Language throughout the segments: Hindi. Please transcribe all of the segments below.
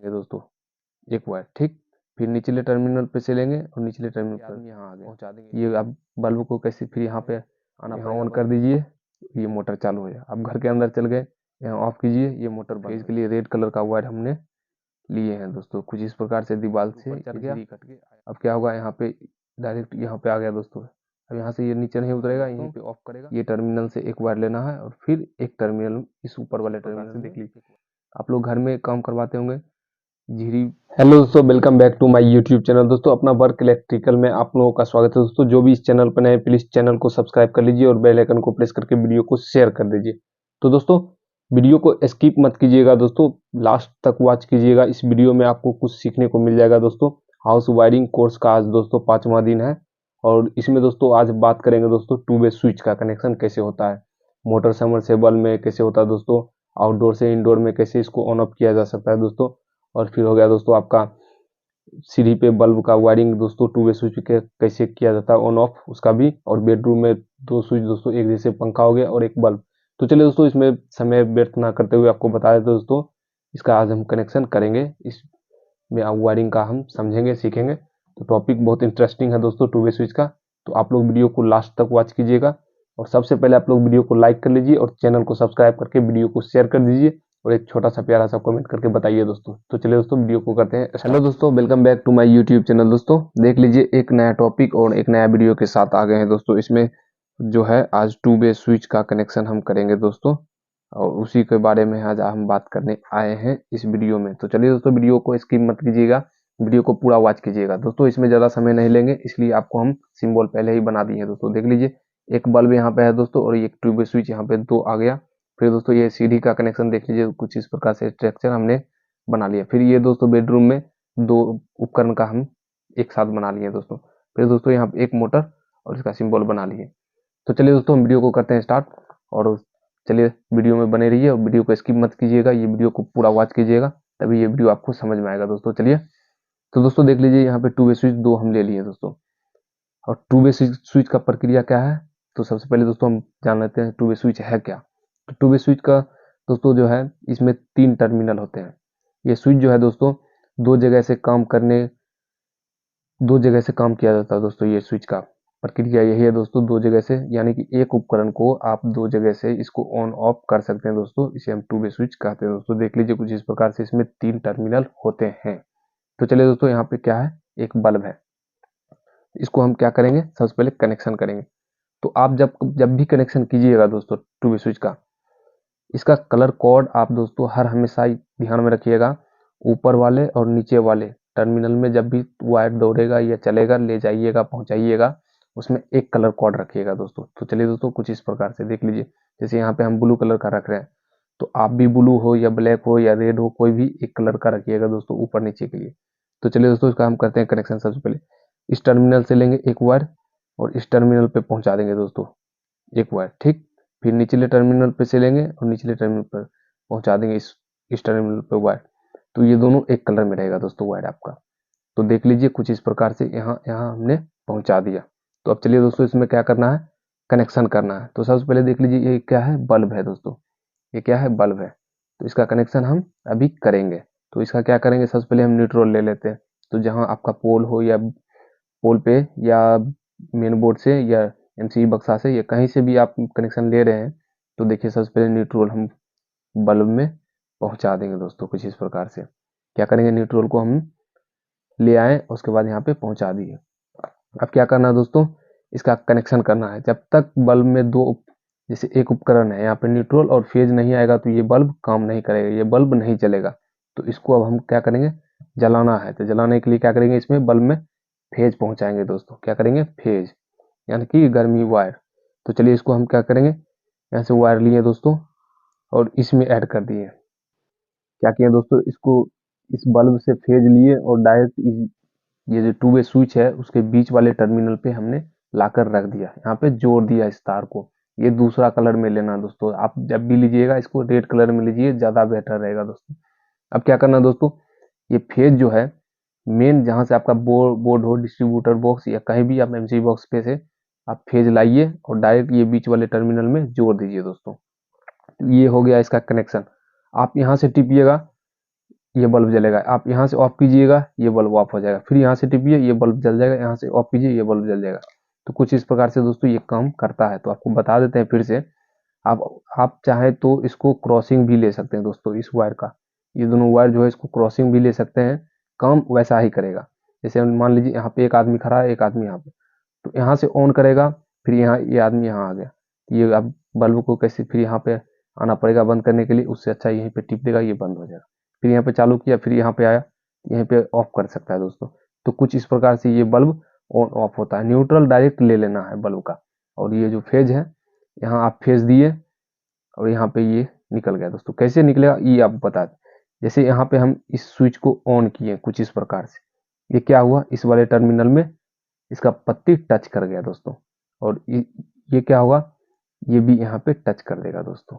ये दोस्तों एक वायर, ठीक। फिर निचले टर्मिनल पे से लेंगे और निचले टर्मिनल पर यहाँ आगे पहुँचा देंगे। ये आप बल्ब को कैसे फिर यहाँ पे आना, यहाँ ऑन कर दीजिए, ये मोटर चालू हो जाए। आप घर के अंदर चल गए, यहाँ ऑफ कीजिए, ये मोटर फेज के लिए रेड कलर का वायर हमने लिए हैं दोस्तों। कुछ इस प्रकार से दीवार से चढ़ गया। अब क्या होगा, यहाँ पे डायरेक्ट यहाँ पे आ गया दोस्तों। अब यहाँ से ये नीचे नहीं उतरेगा, यहीं पे ऑफ करेगा। ये टर्मिनल से एक वायर लेना है और फिर एक टर्मिनल इस ऊपर वाले टर्मिनल से देख लीजिए। आप लोग घर में काम करवाते होंगे झिरी। हेलो दोस्तों, welcome back to my YouTube channel. दोस्तों अपना वर्क इलेक्ट्रिकल में आप लोगों का स्वागत है। दोस्तों जो भी इस चैनल पर नए, प्लीज चैनल को सब्सक्राइब कर लीजिए और बेल आइकन को प्रेस करके वीडियो को शेयर कर दीजिए। तो दोस्तों वीडियो को स्किप मत कीजिएगा दोस्तों, लास्ट तक वॉच कीजिएगा। इस वीडियो में आपको कुछ सीखने को मिल जाएगा दोस्तों। हाउस वायरिंग कोर्स का आज दोस्तों 5वां दिन है और इसमें दोस्तों आज बात करेंगे दोस्तों टू वे स्विच का कनेक्शन कैसे होता है, मोटर सबमर्सिबल में कैसे होता है दोस्तों, आउटडोर से इंडोर में कैसे इसको ऑन ऑफ किया जा सकता है दोस्तों। और फिर हो गया दोस्तों आपका सीढ़ी पे बल्ब का वायरिंग दोस्तों, टू वे स्विच के कैसे किया जाता है ऑन ऑफ, उसका भी। और बेडरूम में 2 स्विच दोस्तों, एक जैसे पंखा हो गया और एक बल्ब। तो चलिए दोस्तों इसमें समय व्यर्थ ना करते हुए आपको बता देते दोस्तों, इसका आज हम कनेक्शन करेंगे, इसमें वायरिंग का हम समझेंगे, सीखेंगे। तो टॉपिक बहुत इंटरेस्टिंग है दोस्तों टू वे स्विच का। तो आप लोग वीडियो को लास्ट तक वॉच कीजिएगा और सबसे पहले आप लोग वीडियो को लाइक कर लीजिए और चैनल को सब्सक्राइब करके वीडियो को शेयर कर दीजिए और एक छोटा सा प्यारा सा कमेंट करके बताइए दोस्तों। तो चलिए दोस्तों वीडियो को करते हैं। हेलो दोस्तों, welcome back to my YouTube channel. दोस्तों देख लीजिए एक नया टॉपिक और एक नया वीडियो के साथ आ गए हैं दोस्तों। इसमें जो है आज टू वे स्विच का कनेक्शन हम करेंगे दोस्तों और उसी के बारे में आज हम बात करने आए हैं इस वीडियो में। तो चलिए दोस्तों वीडियो को स्किप मत कीजिएगा, वीडियो को पूरा वॉच कीजिएगा दोस्तों। इसमें ज़्यादा समय नहीं लेंगे, इसलिए आपको हम सिंबल पहले ही बना दिए हैं दोस्तों। देख लीजिए एक बल्ब यहाँ पे है दोस्तों और एक टू वे स्विच यहाँ पे 2 आ गया। फिर दोस्तों ये सीढ़ी का कनेक्शन देख लीजिए, कुछ इस प्रकार से स्ट्रक्चर हमने बना लिया। फिर ये दोस्तों बेडरूम में 2 उपकरण का हम एक साथ बना लिए दोस्तों। फिर दोस्तों यहाँ पे एक मोटर और इसका सिंबल बना लिए। तो चलिए दोस्तों हम वीडियो को करते हैं स्टार्ट और चलिए वीडियो में बने रहिए और वीडियो को स्किप मत कीजिएगा, ये वीडियो को पूरा वॉच कीजिएगा, तभी ये वीडियो आपको समझ में आएगा दोस्तों। चलिए तो दोस्तों देख लीजिए यहाँ पे टू वे स्विच 2 हम ले लिए दोस्तों। और टू वे स्विच का प्रक्रिया क्या है, तो सबसे पहले दोस्तों हम जान लेते हैं टू वे स्विच है क्या। तो टू वे स्विच का दोस्तों जो है इसमें 3 टर्मिनल होते हैं। ये स्विच जो है दोस्तों दो जगह से काम किया जाता है दोस्तों। ये स्विच का प्रक्रिया यही है दोस्तों, 2 जगह से, यानी कि एक उपकरण को आप 2 जगह से इसको ऑन ऑफ कर सकते हैं दोस्तों। इसे हम टू वे स्विच कहते हैं दोस्तों। देख लीजिए कुछ इस प्रकार से इसमें 3 टर्मिनल होते हैं। तो चलिए दोस्तों यहाँ पे क्या है, एक बल्ब है, इसको हम क्या करेंगे, सबसे पहले कनेक्शन करेंगे। तो आप जब भी कनेक्शन कीजिएगा दोस्तों टू वे स्विच का, इसका कलर कोड आप दोस्तों हर हमेशा ध्यान में रखिएगा। ऊपर वाले और नीचे वाले टर्मिनल में जब भी वायर दौड़ेगा या चलेगा, ले जाइएगा, पहुंचाइएगा, उसमें एक कलर कोड रखिएगा दोस्तों। तो चलिए दोस्तों कुछ इस प्रकार से देख लीजिए, जैसे यहाँ पे हम ब्लू कलर का रख रहे हैं, तो आप भी ब्लू हो या ब्लैक हो या रेड हो, कोई भी एक कलर का रखिएगा दोस्तों ऊपर नीचे के लिए। तो चलिए दोस्तों इसका हम करते हैं कनेक्शन। सबसे पहले इस टर्मिनल से लेंगे एक वायर और इस टर्मिनल पे पहुंचा देंगे दोस्तों एक वायर, ठीक। फिर निचले टर्मिनल पे से लेंगे और निचले टर्मिनल पर पहुंचा देंगे इस टर्मिनल पे वायर। तो ये दोनों एक कलर में रहेगा दोस्तों वायर आपका। तो देख लीजिए कुछ इस प्रकार से यहाँ यहाँ हमने पहुंचा दिया। तो अब चलिए दोस्तों इसमें क्या करना है, कनेक्शन करना है। तो सबसे पहले देख लीजिए ये क्या है, बल्ब है दोस्तों। ये क्या है, बल्ब है। तो इसका कनेक्शन हम अभी करेंगे। तो इसका क्या करेंगे, सबसे पहले हम न्यूट्रल ले लेते हैं। तो जहाँ आपका पोल हो या पोल पे या मेन बोर्ड से या एमसीबी बक्सा से या कहीं से भी आप कनेक्शन ले रहे हैं, तो देखिए सबसे पहले न्यूट्रल हम बल्ब में पहुंचा देंगे दोस्तों। कुछ इस प्रकार से क्या करेंगे, न्यूट्रल को हम ले आए, उसके बाद यहाँ पे पहुंचा दिए। अब क्या करना है दोस्तों, इसका कनेक्शन करना है। जब तक बल्ब में जैसे एक उपकरण है, यहाँ पे न्यूट्रल और फेज नहीं आएगा तो ये बल्ब काम नहीं करेगा, ये बल्ब नहीं चलेगा। तो इसको अब हम क्या करेंगे, जलाना है। तो जलाने के लिए क्या करेंगे, इसमें बल्ब में फेज पहुंचाएंगे दोस्तों। क्या करेंगे, फेज यानी कि गर्मी वायर। तो चलिए इसको हम क्या करेंगे, यहाँ से वायर लिए दोस्तों और इसमें ऐड कर दिए। क्या किया दोस्तों, इसको इस बल्ब से फेज लिए और डायरेक्ट ये जो टू वे स्विच है उसके बीच वाले टर्मिनल पे हमने लाकर रख दिया, यहाँ पे जोड़ दिया इस तार को। ये दूसरा कलर में लेना दोस्तों, आप जब भी लीजिएगा इसको रेड कलर में लीजिए, ज्यादा बेटर रहेगा दोस्तों। अब क्या करना दोस्तों, ये फेज जो है मेन जहां से आपका बोर्ड हो, डिस्ट्रीब्यूटर बॉक्स या कहीं भी आप एमसीबी बॉक्स पे से आप फेज लाइए और डायरेक्ट ये बीच वाले टर्मिनल में जोड़ दीजिए दोस्तों। ये हो गया इसका कनेक्शन। आप यहाँ से टिपिएगा, ये बल्ब जलेगा। आप यहाँ से ऑफ कीजिएगा, ये बल्ब ऑफ हो जाएगा, फिर यहाँ से टिपिए, ये बल्ब जल जाएगा, यहाँ से ऑफ कीजिए, ये बल्ब जल जाएगा। तो कुछ इस प्रकार से दोस्तों ये काम करता है। तो आपको बता देते हैं फिर से। आप आप चाहें तो इसको क्रॉसिंग भी ले सकते हैं दोस्तों, इस वायर का, ये दोनों वायर जो है इसको क्रॉसिंग भी ले सकते हैं, काम वैसा ही करेगा। जैसे मान लीजिए यहाँ पे एक आदमी खड़ा है, एक आदमी यहाँ पे, तो यहाँ से ऑन करेगा, फिर यहाँ ये आदमी यहाँ आ गया, ये अब बल्ब को कैसे फिर यहाँ पे आना पड़ेगा बंद करने के लिए, उससे अच्छा यहीं पे टिप देगा, ये बंद हो जाएगा। फिर यहाँ पे चालू किया, फिर यहाँ पे आया, यहीं पे ऑफ कर सकता है दोस्तों। तो कुछ इस प्रकार से ये बल्ब ऑन ऑफ होता है। न्यूट्रल डायरेक्ट ले लेना है बल्ब का, और ये जो फेज है, यहाँ आप फेज दिए और यहाँ पे ये निकल गया दोस्तों। कैसे निकलेगा ये आप बता दें। जैसे यहाँ पे हम इस स्विच को ऑन किए कुछ इस प्रकार से, ये क्या हुआ, इस वाले टर्मिनल में इसका पत्ती टच कर गया दोस्तों, और ये क्या होगा, ये भी यहाँ पे टच कर देगा दोस्तों,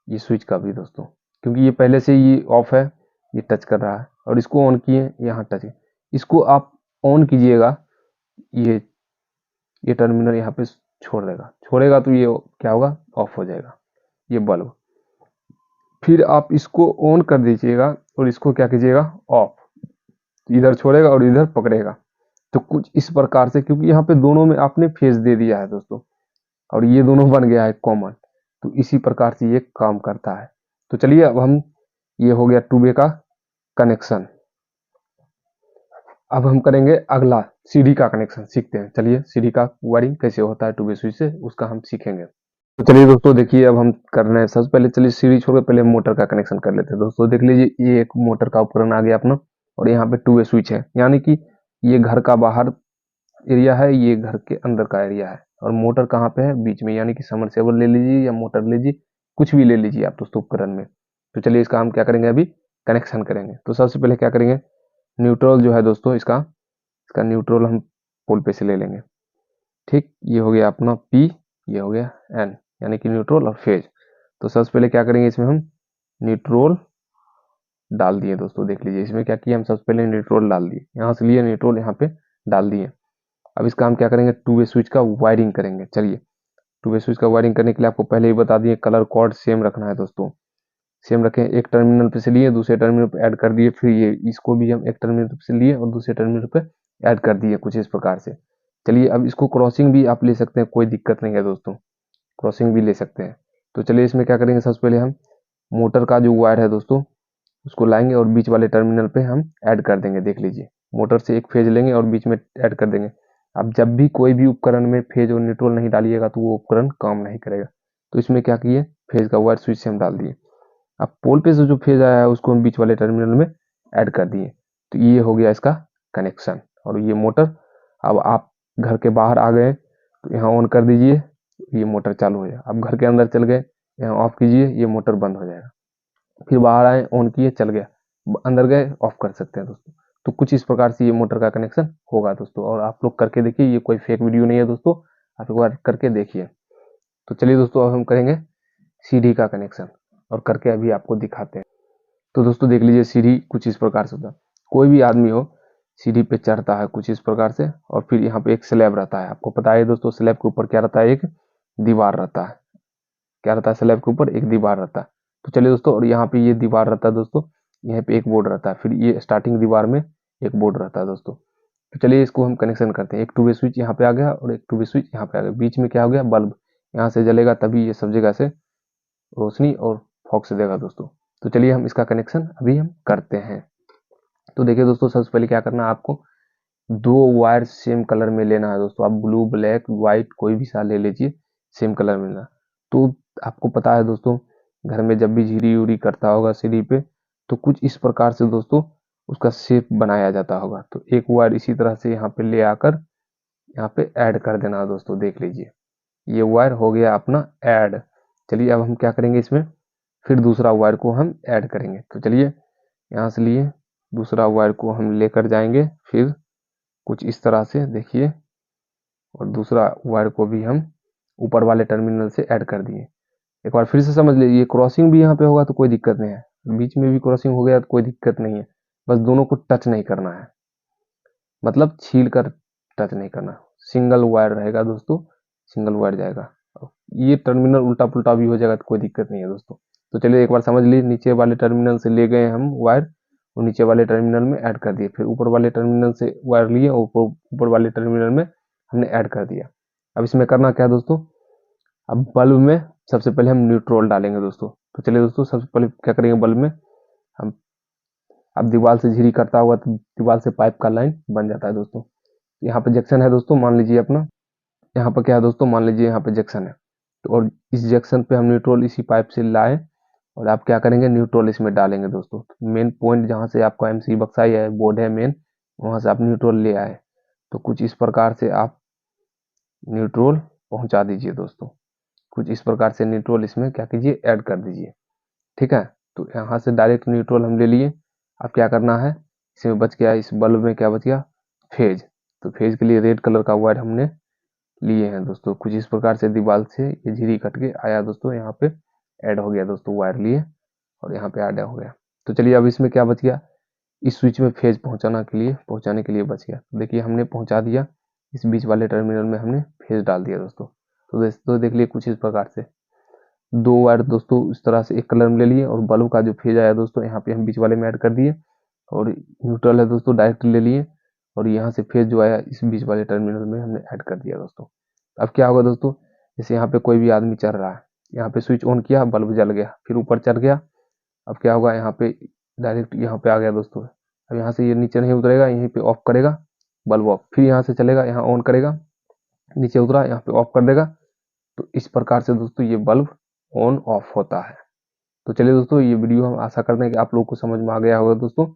ये स्विच का भी दोस्तों, क्योंकि ये पहले से ये ऑफ है, ये टच कर रहा है, और इसको ऑन किए, यहाँ टच है। इसको आप ऑन कीजिएगा, ये टर्मिनल यहाँ पे छोड़ेगा तो ये क्या होगा, ऑफ हो जाएगा ये बल्ब। फिर आप इसको ऑन कर दीजिएगा और इसको क्या कीजिएगा, ऑफ, इधर छोड़ेगा और इधर पकड़ेगा। तो कुछ इस प्रकार से, क्योंकि यहाँ पे दोनों में आपने फेज दे दिया है दोस्तों, और ये दोनों बन गया है कॉमन, तो इसी प्रकार से ये काम करता है। तो चलिए अब हम, ये हो गया 2 वे का कनेक्शन। अब हम करेंगे अगला सीडी का कनेक्शन, सीखते हैं। चलिए सीडी का वायरिंग कैसे होता है 2 वे स्विच से, उसका हम सीखेंगे। तो चलिए दोस्तों देखिए, अब हम कर रहे हैं, सबसे पहले चलिए सीडी छोड़कर पहले मोटर का कनेक्शन कर लेते हैं। दोस्तों देख लीजिए, ये एक मोटर का उपकरण आ गया अपना, और यहाँ पे 2 वे स्विच है, यानी कि ये घर का बाहर एरिया है, ये घर के अंदर का एरिया है, और मोटर कहाँ पे है, बीच में, यानी कि समरसेबल ले लीजिए या मोटर लीजिए, कुछ भी ले लीजिए आप दोस्तों उपकरण में। तो चलिए इसका हम क्या करेंगे, अभी कनेक्शन करेंगे। तो सबसे पहले क्या करेंगे, न्यूट्रल जो है दोस्तों, इसका न्यूट्रल हम पोल पे से ले लेंगे। ठीक, ये हो गया अपना P, ये हो गया N, यानी कि न्यूट्रल और फेज। तो सबसे पहले क्या करेंगे, इसमें हम न्यूट्रल डाल दिए दोस्तों। देख लीजिए इसमें क्या किया, हम सबसे पहले न्यूट्रल डाल दिए, यहाँ से लिए न्यूट्रल, यहाँ पे डाल दिए। अब इसका हम क्या करेंगे, 2 वे स्विच का वायरिंग करेंगे। चलिए 2 वे स्विच का वायरिंग करने के लिए आपको पहले ही बता दिए, कलर कोड सेम रखना है दोस्तों, सेम रखें। एक टर्मिनल पे से लिए, दूसरे टर्मिनल पे ऐड कर दिए, फिर ये इसको भी हम एक टर्मिनल पे से लिए और दूसरे टर्मिनल पे ऐड कर दिए, कुछ इस प्रकार से। चलिए अब इसको क्रॉसिंग भी आप ले सकते हैं, कोई दिक्कत नहीं है दोस्तों, क्रॉसिंग भी ले सकते हैं। तो चलिए इसमें क्या करेंगे, सबसे पहले हम मोटर का जो वायर है दोस्तों, उसको लाएंगे और बीच वाले टर्मिनल पे हम ऐड कर देंगे। देख लीजिए, मोटर से एक फेज लेंगे और बीच में ऐड कर देंगे। अब जब भी कोई भी उपकरण में फेज और न्यूट्रल नहीं डालिएगा तो वो उपकरण काम नहीं करेगा। तो इसमें क्या किए, फेज का वायर स्विच से हम डाल दिए। अब पोल पे से जो फेज आया है उसको हम बीच वाले टर्मिनल में ऐड कर दिए। तो ये हो गया इसका कनेक्शन, और ये मोटर, अब आप घर के बाहर आ गए तो यहाँ ऑन कर दीजिए, ये मोटर चालू हो जाएगा। अब घर के अंदर चल गए, यहाँ ऑफ कीजिए, ये मोटर बंद हो जाएगा। फिर बाहर आए, ऑन किए, चल गया, अंदर गए, ऑफ कर सकते हैं दोस्तों। तो कुछ इस प्रकार से ये मोटर का कनेक्शन होगा दोस्तों, और आप लोग करके देखिए, ये कोई फेक वीडियो नहीं है दोस्तों, आप एक बार करके देखिए। तो चलिए दोस्तों अब हम करेंगे सीडी का कनेक्शन, और करके अभी आपको दिखाते हैं। तो दोस्तों देख लीजिए, सीढ़ी कुछ इस प्रकार से होता है। कोई भी आदमी हो, सीढ़ी पे चढ़ता है कुछ इस प्रकार से, और फिर यहाँ पे एक स्लैब रहता है। आपको पता है दोस्तों, स्लैब के ऊपर क्या रहता है, एक दीवार रहता है। क्या रहता है, स्लैब के ऊपर एक दीवार रहता है। तो चलिए दोस्तों, और यहाँ पे ये दीवार रहता है दोस्तों, यहाँ पे एक बोर्ड रहता है, फिर ये स्टार्टिंग दीवार में एक बोर्ड रहता है दोस्तों। तो चलिए इसको हम कनेक्शन करते हैं। एक 2 वे स्विच यहाँ पे आ गया और एक 2 वे स्विच यहाँ पे आ गया, बीच में क्या हो गया, बल्ब यहाँ से जलेगा, तभी ये सब जगह से रोशनी और फॉक्स देगा दोस्तों। तो चलिए हम इसका कनेक्शन अभी हम करते हैं। तो देखिए दोस्तों, सबसे पहले क्या करना है, आपको 2 वायर सेम कलर में लेना है दोस्तों। आप ब्लू, ब्लैक, व्हाइट कोई भी सा ले लीजिए, सेम कलर में लेना। तो आपको पता है दोस्तों, घर में जब भी झिरी उरी करता होगा सीढ़ी पे, तो कुछ इस प्रकार से दोस्तों उसका शेप बनाया जाता होगा। तो एक वायर इसी तरह से यहाँ पे ले आकर यहाँ पे ऐड कर देना दोस्तों। देख लीजिए, ये वायर हो गया अपना ऐड। चलिए अब हम क्या करेंगे, इसमें फिर दूसरा वायर को हम ऐड करेंगे। तो चलिए यहाँ से लिए दूसरा वायर को हम लेकर जाएंगे, फिर कुछ इस तरह से देखिए, और दूसरा वायर को भी हम ऊपर वाले टर्मिनल से ऐड कर दिए। एक बार फिर से समझ लीजिए, क्रॉसिंग भी यहाँ पे होगा तो कोई दिक्कत नहीं है, बीच में भी क्रॉसिंग हो गया तो कोई दिक्कत नहीं है, बस दोनों को टच नहीं करना है, मतलब छील कर टच नहीं करना। सिंगल वायर रहेगा दोस्तों, सिंगल वायर जाएगा। ये टर्मिनल उल्टा पुल्टा भी हो जाएगा तो कोई दिक्कत नहीं है दोस्तों। तो चलिए एक बार समझ लीजिए, नीचे वाले टर्मिनल से ले गए हम वायर और नीचे वाले टर्मिनल में ऐड कर दिए। फिर ऊपर वाले टर्मिनल से वायर लिए और ऊपर वाले टर्मिनल में हमने ऐड कर दिया। अब इसमें करना क्या है दोस्तों, अब बल्ब में सबसे पहले हम न्यूट्रल डालेंगे दोस्तों। तो चलिए दोस्तों, सबसे पहले क्या करेंगे, बल्ब में हम, अब दीवार से झिरी करता हुआ तो दीवार से पाइप का लाइन बन जाता है दोस्तों। यहाँ पे जंक्शन है दोस्तों, मान लीजिए अपना, यहाँ पर क्या है दोस्तों, मान लीजिए यहाँ पे जंक्शन है, तो और इस जंक्शन पे हम न्यूट्रल इसी पाइप से लाए और आप क्या करेंगे, न्यूट्रल इसमें डालेंगे दोस्तों। मेन पॉइंट जहाँ से आपका एमसी बक्साई है, बोर्ड है मेन, वहाँ से आप न्यूट्रल ले आए। तो कुछ इस प्रकार से आप न्यूट्रल पहुंचा दीजिए दोस्तों। कुछ इस प्रकार से न्यूट्रल इसमें क्या कीजिए, ऐड कर दीजिए। ठीक है, तो यहाँ से डायरेक्ट न्यूट्रल हम ले लिए। अब क्या करना है, इसमें बच गया, इस बल्ब में क्या बच गया, फेज। तो फेज के लिए रेड कलर का वायर हमने लिए हैं दोस्तों। कुछ इस प्रकार से दीवार से ये झिरी कट के आया दोस्तों, यहाँ पे ऐड हो गया दोस्तों, वायर लिए और यहाँ पे ऐड हो गया। तो चलिए अब इसमें क्या बच गया, इस स्विच में फेज पहुंचाने के लिए बच गया। तो देखिए हमने पहुंचा दिया, इस बीच वाले टर्मिनल में हमने फेज डाल दिया दोस्तों। तो दोस्तों देख लिए कुछ इस प्रकार से दो वायर दोस्तों इस तरह से एक कलर में ले लिए और बल्ब का जो फेज आया दोस्तों यहाँ पे हम बीच वाले में ऐड कर दिए और न्यूट्रल है दोस्तों डायरेक्ट ले लिए और यहाँ से फेज जो आया इस बीच वाले टर्मिनल में हमने ऐड कर दिया दोस्तों। अब क्या होगा दोस्तों, जैसे यहाँ पे कोई भी आदमी चल रहा है, यहाँ पे स्विच ऑन किया, बल्ब जल गया, फिर ऊपर चढ़ गया। अब क्या होगा, यहाँ पे डायरेक्ट यहाँ पे आ गया दोस्तों। अब यहाँ से ये नीचे नहीं उतरेगा, यहीं पे ऑफ करेगा, बल्ब ऑफ, फिर यहाँ से चलेगा, यहाँ ऑन करेगा, नीचे उतरा, यहाँ पे ऑफ कर देगा। तो इस प्रकार से दोस्तों ये बल्ब ऑन ऑफ होता है। तो चलिए दोस्तों, ये वीडियो हम आशा करते हैं कि आप लोग को समझ में आ गया होगा दोस्तों।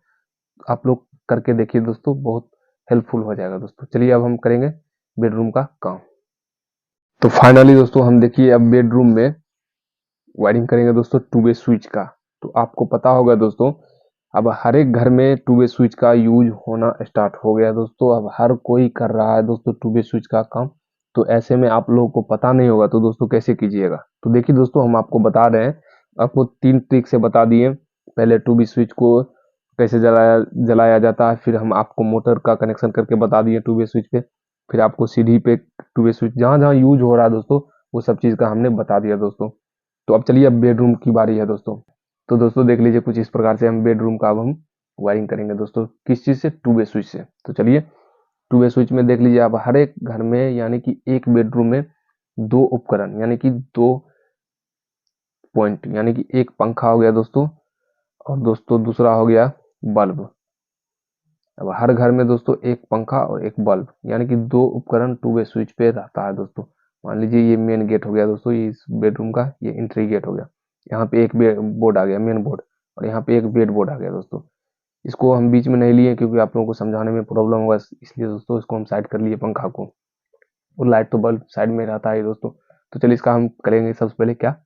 आप लोग करके देखिए दोस्तों, बहुत हेल्पफुल हो जाएगा दोस्तों। चलिए अब हम करेंगे बेडरूम का काम। तो फाइनली दोस्तों हम देखिए अब बेडरूम में वायरिंग करेंगे दोस्तों टू वे स्विच का। तो आपको पता होगा दोस्तों, अब हर एक घर में टू वे स्विच का यूज होना स्टार्ट हो गया दोस्तों। अब हर कोई कर रहा है दोस्तों टू वे स्विच का काम। तो ऐसे में आप लोगों को पता नहीं होगा तो दोस्तों कैसे कीजिएगा। तो देखिए दोस्तों, हम आपको बता रहे हैं, आपको 3 ट्रिक से बता दिए। पहले टू वे स्विच को कैसे जलाया जाता है, फिर हम आपको मोटर का कनेक्शन करके बता दिए टू वे स्विच पे, फिर आपको सीढ़ी पे टू वे स्विच जहाँ जहाँ यूज हो रहा है दोस्तों वो सब चीज का हमने बता दिया दोस्तों। तो अब चलिए, अब बेडरूम की बारी है दोस्तों। तो दोस्तों देख लीजिए, कुछ इस प्रकार से हम बेडरूम का अब हम वायरिंग करेंगे दोस्तों। किस चीज से, टू वे स्विच से। तो चलिए, टू वे स्विच में देख लीजिए, आप हर एक घर में यानी कि एक बेडरूम में 2 उपकरण यानी कि 2 पॉइंट यानी कि एक पंखा हो गया दोस्तों और दोस्तों दूसरा हो गया बल्ब। अब हर घर में दोस्तों एक पंखा और एक बल्ब यानी कि 2 उपकरण टू वे स्विच पे रहता है दोस्तों। मान लीजिए ये मेन गेट हो गया दोस्तों, ये इस बेडरूम का ये एंट्री गेट हो गया। यहाँ पे एक बोर्ड आ गया, मेन बोर्ड, और यहाँ पे एक बेड बोर्ड आ गया दोस्तों। इसको हम बीच में नहीं लिए क्योंकि आप लोगों को समझाने में प्रॉब्लम होगा, इसलिए दोस्तों इसको हम साइड कर लिए पंखा को, और लाइट तो बल्ब साइड में रहता है दोस्तों। तो चलिए इसका हम करेंगे सबसे पहले क्या,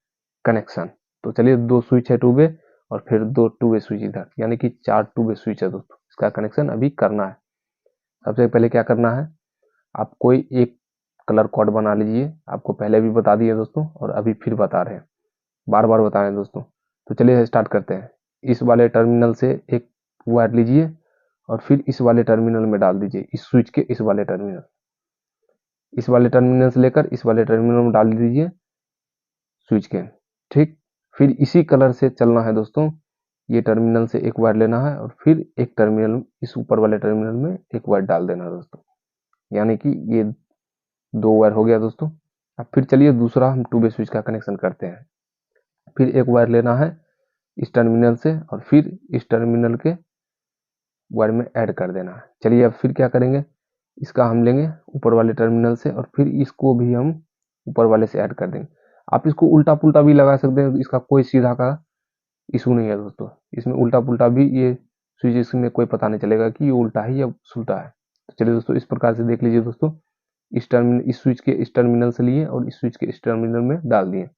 कनेक्शन। तो चलिए 2 स्विच है टू वे और फिर 2 टू वे स्विच इधर, यानी कि 4 टू वे स्विच है दोस्तों। इसका कनेक्शन अभी करना है। सबसे पहले क्या करना है, आप कोई एक कलर कोड बना लीजिए। आपको पहले भी बता दिए दोस्तों और अभी फिर बता रहे हैं, बार बार बता रहे हैं दोस्तों। तो चलिए स्टार्ट करते हैं। इस वाले टर्मिनल से एक वायर लीजिए और फिर इस वाले टर्मिनल में डाल दीजिए, इस स्विच के इस वाले टर्मिनल से लेकर इस वाले टर्मिनल में डाल दीजिए स्विच के। ठीक, फिर इसी कलर से चलना है दोस्तों। ये टर्मिनल से एक वायर लेना है और फिर एक टर्मिनल, इस ऊपर वाले टर्मिनल में एक वायर डाल देना है दोस्तों, यानी कि ये 2 वायर हो गया दोस्तों। अब फिर चलिए दूसरा हम टू वे स्विच का कनेक्शन करते हैं। फिर एक वायर लेना है इस टर्मिनल से और फिर इस टर्मिनल के वायर में ऐड कर देना है। चलिए अब फिर क्या करेंगे, इसका हम लेंगे ऊपर वाले टर्मिनल से और फिर इसको भी हम ऊपर वाले से ऐड कर देंगे। आप इसको उल्टा पुल्टा भी लगा सकते हैं, इसका कोई सीधा का इशू नहीं है दोस्तों। इसमें उल्टा पुल्टा भी ये स्विच, इसमें कोई पता नहीं चलेगा कि ये उल्टा है या सुल्टा है। तो चलिए दोस्तों, इस प्रकार से देख लीजिए दोस्तों, इस स्विच के इस टर्मिनल से लिए और इस स्विच के इस टर्मिनल में डाल दिए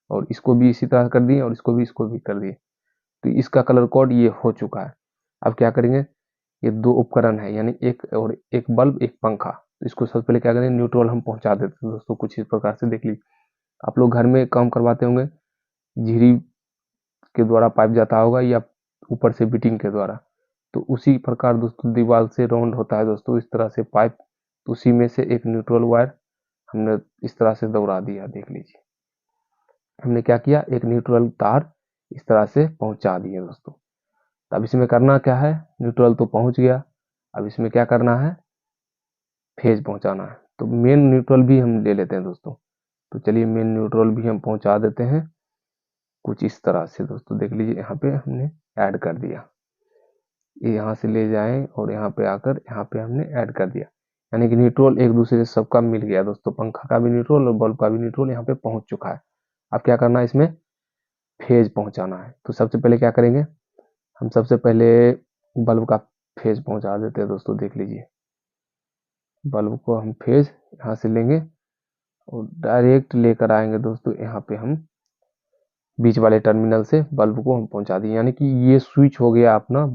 और इसको भी इसी तरह कर दिए और इसको भी कर दिए। तो इसका कलर कोड ये हो चुका है। अब क्या करेंगे, ये 2 उपकरण है यानी एक बल्ब एक पंखा। तो इसको सबसे पहले क्या करेंगे, न्यूट्रल हम पहुंचा देते हैं दोस्तों। कुछ इस प्रकार से देख लीजिए, आप लोग घर में काम करवाते होंगे, झिरी के द्वारा पाइप जाता होगा या ऊपर से बिटिंग के द्वारा। तो उसी प्रकार दोस्तों दीवार से राउंड होता है दोस्तों इस तरह से पाइप। तो उसी में से एक न्यूट्रल वायर हमने इस तरह से दौड़ा दिया। देख लीजिए, हमने क्या किया, एक न्यूट्रल तार इस तरह से पहुंचा दिया दोस्तों। तो अब इसमें करना क्या है, न्यूट्रल तो पहुंच गया, अब इसमें क्या करना है, फेज पहुंचाना है। तो मेन न्यूट्रल भी हम ले लेते हैं दोस्तों। तो चलिए मेन न्यूट्रल भी हम पहुंचा देते हैं कुछ इस तरह से दोस्तों। देख लीजिए यहाँ पे हमने ऐड कर दिया, ये यहाँ से ले जाएं और यहाँ पे आकर यहाँ पे हमने ऐड कर दिया, यानी कि न्यूट्रल एक दूसरे से सबका मिल गया दोस्तों। पंखा का भी न्यूट्रल और बल्ब का भी न्यूट्रल यहाँ पे पहुंच चुका है। अब क्या करना है, इसमें फेज पहुंचाना है। तो सबसे पहले क्या करेंगे, हम सबसे पहले बल्ब का फेज पहुंचा देते हैं दोस्तों। देख लीजिए बल्ब को हम फेज यहाँ से लेंगे और डायरेक्ट लेकर आएंगे दोस्तों, यहाँ पे हम बीच वाले टर्मिनल से बल्ब को हम पहुंचा दिए, यानी कि ये स्विच हो गया अपना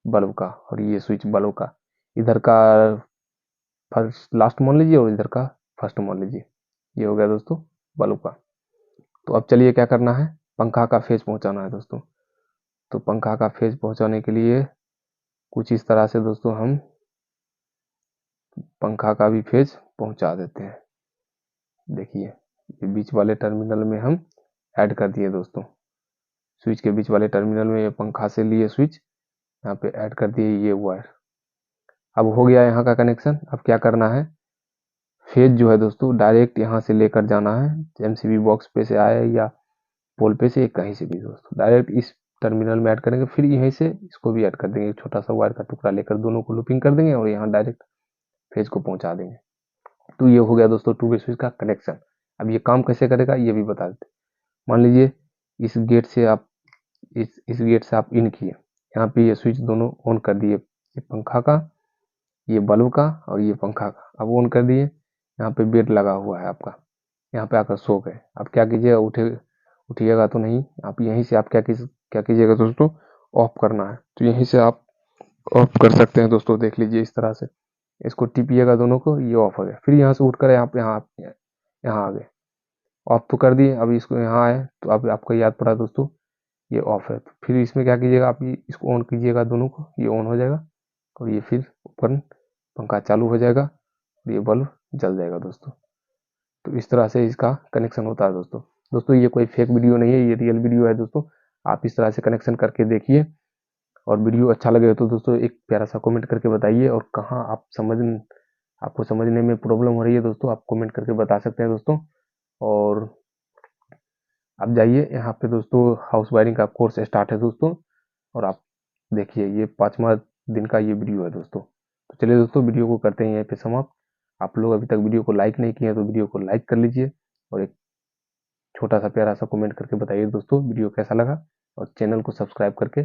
बल्ब का, और ये स्विच बल्ब का, इधर का फर्स्ट लास्ट मान लीजिए और इधर का फर्स्ट मान लीजिए। ये हो गया दोस्तों बल्ब का। तो अब चलिए क्या करना है, पंखा का फेज पहुंचाना है दोस्तों। तो पंखा का फेज पहुंचाने के लिए कुछ इस तरह से दोस्तों हम पंखा का भी फेज पहुंचा देते हैं। देखिए ये बीच वाले टर्मिनल में हम ऐड कर दिए दोस्तों, स्विच के बीच वाले टर्मिनल में ये पंखा से लिए स्विच यहाँ पे ऐड कर दिए ये वायर। अब हो गया यहाँ का कनेक्शन। अब क्या करना है, फेज जो है दोस्तों डायरेक्ट यहाँ से लेकर जाना है, एमसीबी बॉक्स पे से आए या पोल पे से, कहीं से भी दोस्तों डायरेक्ट इस टर्मिनल में ऐड करेंगे, फिर यहीं से इसको भी ऐड कर देंगे, एक छोटा सा वायर का टुकड़ा लेकर दोनों को लूपिंग कर देंगे और यहाँ डायरेक्ट फेज को पहुंचा देंगे। तो ये हो गया दोस्तों टू वे स्विच का कनेक्शन। अब ये काम कैसे करेगा ये भी बता देते। मान लीजिए इस गेट से आप इस गेट से आप इन किए, यहाँ पे ये स्विच दोनों ऑन कर दिए, ये पंखा का, ये बल्ब का और ये पंखा का, अब ऑन कर दिए। यहाँ पे बेड लगा हुआ है आपका, यहाँ पे आकर सो गए। अब क्या कीजिएगा, उठिएगा तो नहीं, आप यहीं से आप क्या कीजिएगा दोस्तों, ऑफ करना है। तो यहीं से आप ऑफ कर सकते हैं दोस्तों। देख लीजिए इस तरह से इसको टिपिएगा दोनों को, ये ऑफ हो गया। फिर यहाँ से उठकर यहाँ आ गए, ऑफ तो कर दिए। अब इसको यहाँ आए तो अब आपको याद पड़ा दोस्तों ये ऑफ है। तो फिर इसमें क्या कीजिएगा, आप इसको ऑन कीजिएगा दोनों को, ये ऑन हो जाएगा और ये फिर ऊपर पंखा चालू हो जाएगा और ये बल्ब जल जाएगा दोस्तों। तो इस तरह से इसका कनेक्शन होता है दोस्तों। दोस्तों ये कोई फेक वीडियो नहीं है, ये रियल वीडियो है दोस्तों। आप इस तरह से कनेक्शन करके देखिए, और वीडियो अच्छा लगे तो दोस्तों एक प्यारा सा कमेंट करके बताइए, और कहाँ आपको समझने में प्रॉब्लम हो रही है दोस्तों, आप कमेंट करके बता सकते हैं दोस्तों। और आप जाइए यहाँ पे दोस्तों, हाउस वायरिंग का कोर्स स्टार्ट है दोस्तों, और आप देखिए ये 5वां दिन का ये वीडियो है दोस्तों। तो चलिए दोस्तों वीडियो को करते हैं यहीं पे समाप्त। आप लोग अभी तक वीडियो को लाइक नहीं किए हैं तो वीडियो को लाइक कर लीजिए, और एक छोटा सा प्यारा सा कमेंट करके बताइए दोस्तों वीडियो कैसा लगा, और चैनल को सब्सक्राइब करके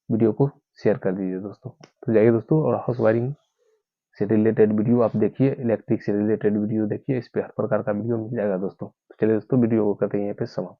वीडियो को शेयर कर दीजिए दोस्तों। तो जाइए दोस्तों और हाउस वायरिंग से रिलेटेड वीडियो आप देखिए, इलेक्ट्रिक से रिलेटेड वीडियो देखिए, इस पे हर प्रकार का वीडियो मिल जाएगा दोस्तों। तो चलिए दोस्तों वीडियो को करते हैं यहाँ पे समाप्त।